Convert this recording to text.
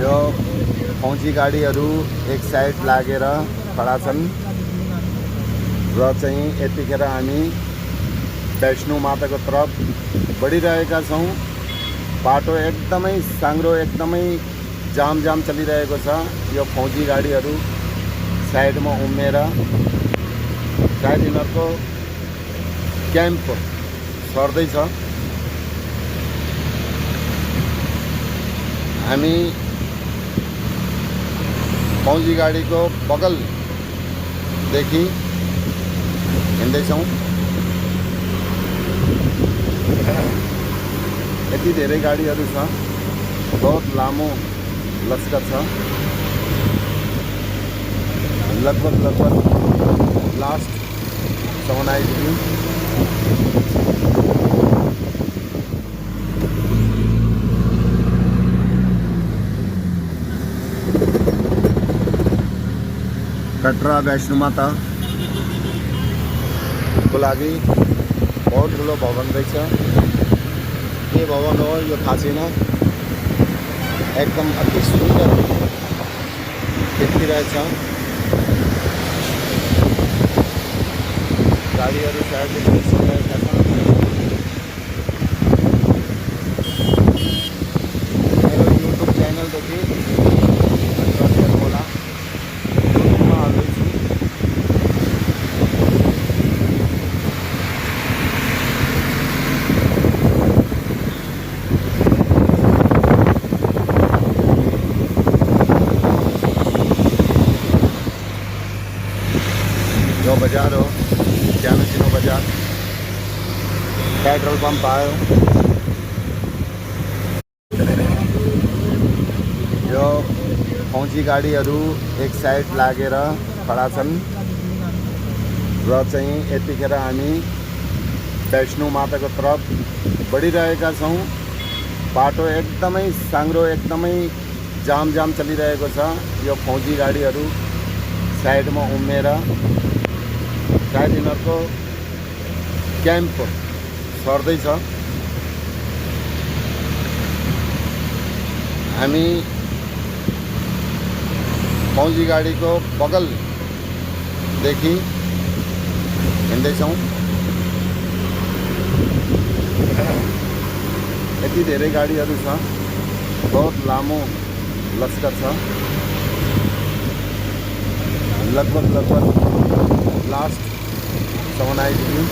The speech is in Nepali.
यो फौजी गाडीहरू एक साइड लागेर खडा छन् र चाहिँ यतिखेर हामी वैष्णो माताको तरफ बढिरहेका छौँ। बाटो एकदमै साङ्ग्रो, एकदमै जाम चलिरहेको छ। यो फौजी गाडीहरू साइडमा उम्मेर सायद यिनीहरूको क्याम्प सर्दैछ। हामी फौजी गाडीको बगलदेखि हिँड्दैछौँ। यति धेरै गाडीहरू छ, बहुत लामो लस्कर छ। लगभग लास्ट सम्म आइपुग्यौँ। कटरा वैष्णो माता को लागि बहुत ठुलो भवन रहेछ। के भवन हो यो थाहा छैन, एकदम अति सुन्दर देखिरहेछ। गाडीहरू साइडले निस्किरहेका छन्। मेरो युट्युब च्यानलदेखि सब्सक्राइब होला। युट्युबमा हाल्दैछु। यो बजार हो, सानो बजार। पेट्रोल पंप आयो। यो फौजी गाडीहरू एक साइड लागेर खडा छन् र चाहिँ यतिखेर हामी वैष्णो माताको तरफ बढिरहेका छौँ। बाटो एकदमै साङ्ग्रो, एकदमै जाम चलिरहेको छ। यो फौजी गाडीहरू साइडमा उम्मेर सायद यिनीहरूको क्याम्प सर्दैछ। हामी फौजी गाडीको बगलदेखि हिँड्दैछौँ। यति धेरै गाडीहरू छ, बहुत लामो लस्कर छ। लगभग लास्ट सम्म आइपुग्यौँ।